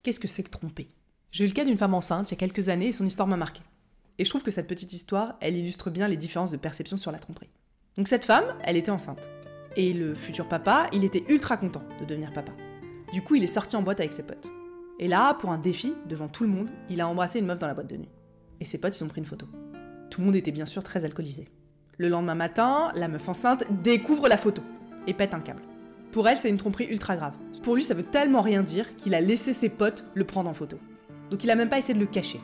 Qu'est-ce que c'est que tromper? J'ai eu le cas d'une femme enceinte il y a quelques années et son histoire m'a marqué. Et je trouve que cette petite histoire, elle illustre bien les différences de perception sur la tromperie. Donc cette femme, elle était enceinte. Et le futur papa, il était ultra content de devenir papa. Du coup, il est sorti en boîte avec ses potes. Et là, pour un défi, devant tout le monde, il a embrassé une meuf dans la boîte de nuit. Et ses potes, ils ont pris une photo. Tout le monde était bien sûr très alcoolisé. Le lendemain matin, la meuf enceinte découvre la photo et pète un câble. Pour elle, c'est une tromperie ultra grave. Pour lui, ça veut tellement rien dire qu'il a laissé ses potes le prendre en photo. Donc il a même pas essayé de le cacher,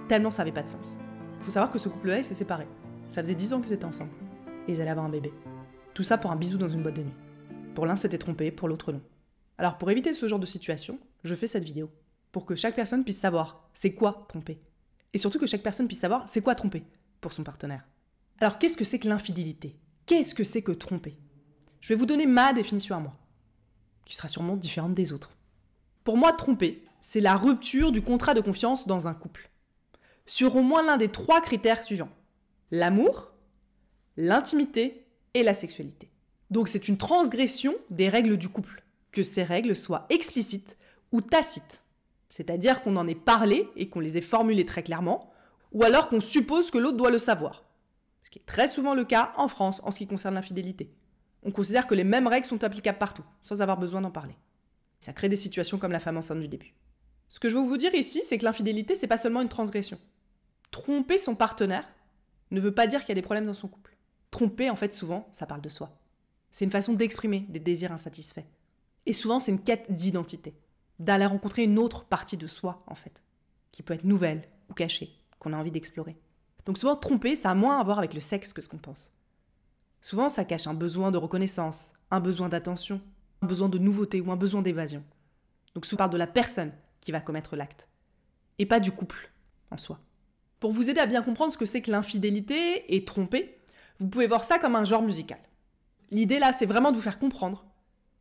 tellement ça avait pas de sens. Faut savoir que ce couple-là, il s'est séparé. Ça faisait 10 ans qu'ils étaient ensemble. Et ils allaient avoir un bébé. Tout ça pour un bisou dans une boîte de nuit. Pour l'un, c'était trompé, pour l'autre, non. Alors pour éviter ce genre de situation, je fais cette vidéo. Pour que chaque personne puisse savoir c'est quoi tromper. Et surtout que chaque personne puisse savoir c'est quoi tromper pour son partenaire. Alors qu'est-ce que c'est que l'infidélité? Qu'est-ce que c'est que tromper? Je vais vous donner ma définition à moi, qui sera sûrement différente des autres. Pour moi, tromper, c'est la rupture du contrat de confiance dans un couple. Sur au moins l'un des 3 critères suivants. L'amour, l'intimité et la sexualité. Donc c'est une transgression des règles du couple, que ces règles soient explicites ou tacites. C'est-à-dire qu'on en ait parlé et qu'on les ait formulées très clairement, ou alors qu'on suppose que l'autre doit le savoir. Ce qui est très souvent le cas en France en ce qui concerne l'infidélité. On considère que les mêmes règles sont applicables partout, sans avoir besoin d'en parler. Ça crée des situations comme la femme enceinte du début. Ce que je veux vous dire ici, c'est que l'infidélité, c'est pas seulement une transgression. Tromper son partenaire ne veut pas dire qu'il y a des problèmes dans son couple. Tromper, en fait, souvent, ça parle de soi. C'est une façon d'exprimer des désirs insatisfaits. Et souvent, c'est une quête d'identité. D'aller rencontrer une autre partie de soi, en fait, qui peut être nouvelle ou cachée, qu'on a envie d'explorer. Donc souvent, tromper, ça a moins à voir avec le sexe que ce qu'on pense. Souvent, ça cache un besoin de reconnaissance, un besoin d'attention, un besoin de nouveauté ou un besoin d'évasion. Donc souvent, on parle de la personne qui va commettre l'acte, et pas du couple en soi. Pour vous aider à bien comprendre ce que c'est que l'infidélité et tromper, vous pouvez voir ça comme un genre musical. L'idée là, c'est vraiment de vous faire comprendre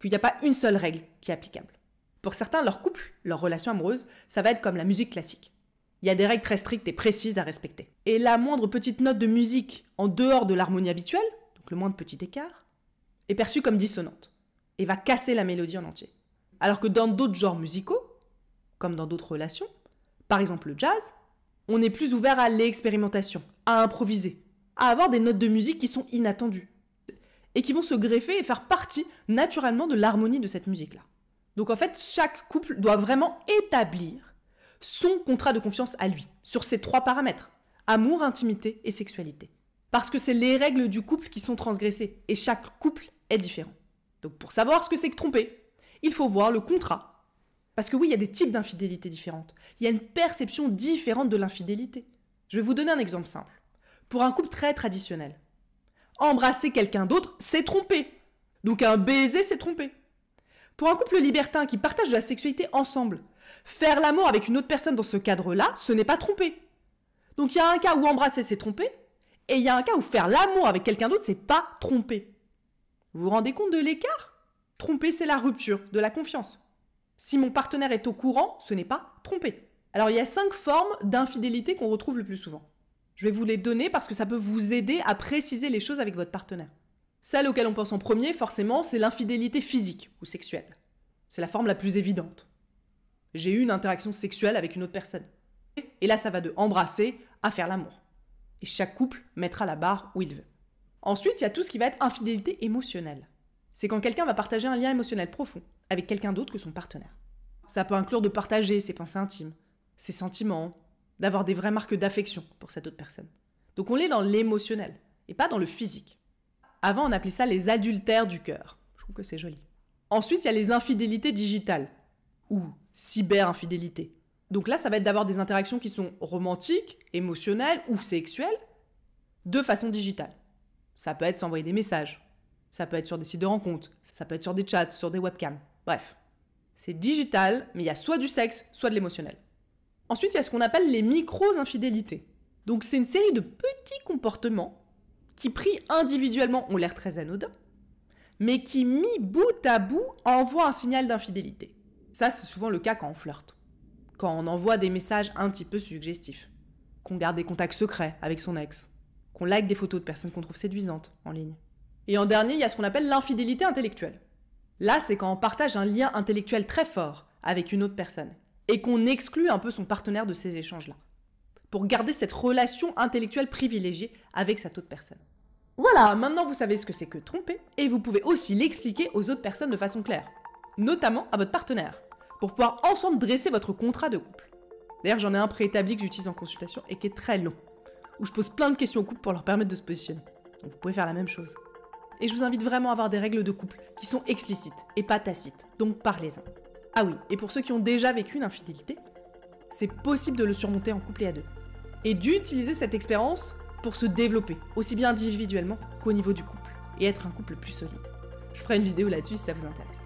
qu'il n'y a pas une seule règle qui est applicable. Pour certains, leur couple, leur relation amoureuse, ça va être comme la musique classique. Il y a des règles très strictes et précises à respecter. Et la moindre petite note de musique en dehors de l'harmonie habituelle, donc le moindre petit écart, est perçue comme dissonante et va casser la mélodie en entier. Alors que dans d'autres genres musicaux, comme dans d'autres relations, par exemple le jazz, on est plus ouvert à l'expérimentation, à improviser, à avoir des notes de musique qui sont inattendues et qui vont se greffer et faire partie naturellement de l'harmonie de cette musique-là. Donc en fait, chaque couple doit vraiment établir son contrat de confiance à lui, sur ces 3 paramètres, amour, intimité et sexualité. Parce que c'est les règles du couple qui sont transgressées, et chaque couple est différent. Donc pour savoir ce que c'est que tromper, il faut voir le contrat. Parce que oui, il y a des types d'infidélité différentes. Il y a une perception différente de l'infidélité. Je vais vous donner un exemple simple. Pour un couple très traditionnel, embrasser quelqu'un d'autre, c'est tromper. Donc un baiser, c'est tromper. Pour un couple libertin qui partage de la sexualité ensemble, faire l'amour avec une autre personne dans ce cadre-là, ce n'est pas tromper. Donc il y a un cas où embrasser, c'est tromper, et il y a un cas où faire l'amour avec quelqu'un d'autre, c'est pas tromper. Vous vous rendez compte de l'écart? Tromper, c'est la rupture de la confiance. Si mon partenaire est au courant, ce n'est pas tromper. Alors il y a 5 formes d'infidélité qu'on retrouve le plus souvent. Je vais vous les donner parce que ça peut vous aider à préciser les choses avec votre partenaire. Celle auquel on pense en premier, forcément, c'est l'infidélité physique ou sexuelle. C'est la forme la plus évidente. J'ai eu une interaction sexuelle avec une autre personne. Et là, ça va de embrasser à faire l'amour. Et chaque couple mettra la barre où il veut. Ensuite, il y a tout ce qui va être infidélité émotionnelle. C'est quand quelqu'un va partager un lien émotionnel profond avec quelqu'un d'autre que son partenaire. Ça peut inclure de partager ses pensées intimes, ses sentiments, d'avoir des vraies marques d'affection pour cette autre personne. Donc on est dans l'émotionnel et pas dans le physique. Avant, on appelait ça les adultères du cœur. Je trouve que c'est joli. Ensuite, il y a les infidélités digitales ou cyber-infidélité. Donc là, ça va être d'avoir des interactions qui sont romantiques, émotionnelles ou sexuelles de façon digitale. Ça peut être s'envoyer des messages, ça peut être sur des sites de rencontres, ça peut être sur des chats, sur des webcams. Bref, c'est digital, mais il y a soit du sexe, soit de l'émotionnel. Ensuite, il y a ce qu'on appelle les micro-infidélités. Donc c'est une série de petits comportements qui pris individuellement ont l'air très anodins, mais qui mis bout à bout envoient un signal d'infidélité. Ça, c'est souvent le cas quand on flirte, quand on envoie des messages un petit peu suggestifs, qu'on garde des contacts secrets avec son ex, qu'on like des photos de personnes qu'on trouve séduisantes en ligne. Et en dernier, il y a ce qu'on appelle l'infidélité intellectuelle. Là, c'est quand on partage un lien intellectuel très fort avec une autre personne, et qu'on exclut un peu son partenaire de ces échanges-là, pour garder cette relation intellectuelle privilégiée avec cette autre personne. Voilà, maintenant vous savez ce que c'est que tromper, et vous pouvez aussi l'expliquer aux autres personnes de façon claire, notamment à votre partenaire, pour pouvoir ensemble dresser votre contrat de couple. D'ailleurs, j'en ai un préétabli que j'utilise en consultation et qui est très long, où je pose plein de questions au couple pour leur permettre de se positionner. Donc vous pouvez faire la même chose. Et je vous invite vraiment à avoir des règles de couple qui sont explicites et pas tacites, donc parlez-en. Ah oui, et pour ceux qui ont déjà vécu une infidélité, c'est possible de le surmonter en couple et à deux. Et d'utiliser cette expérience pour se développer, aussi bien individuellement qu'au niveau du couple, et être un couple plus solide. Je ferai une vidéo là-dessus si ça vous intéresse.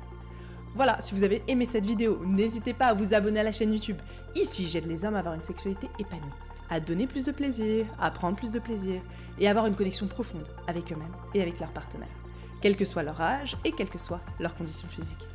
Voilà, si vous avez aimé cette vidéo, n'hésitez pas à vous abonner à la chaîne YouTube. Ici, j'aide les hommes à avoir une sexualité épanouie, à donner plus de plaisir, à prendre plus de plaisir, et à avoir une connexion profonde avec eux-mêmes et avec leur partenaire, quel que soit leur âge et quelles que soient leurs conditions physiques.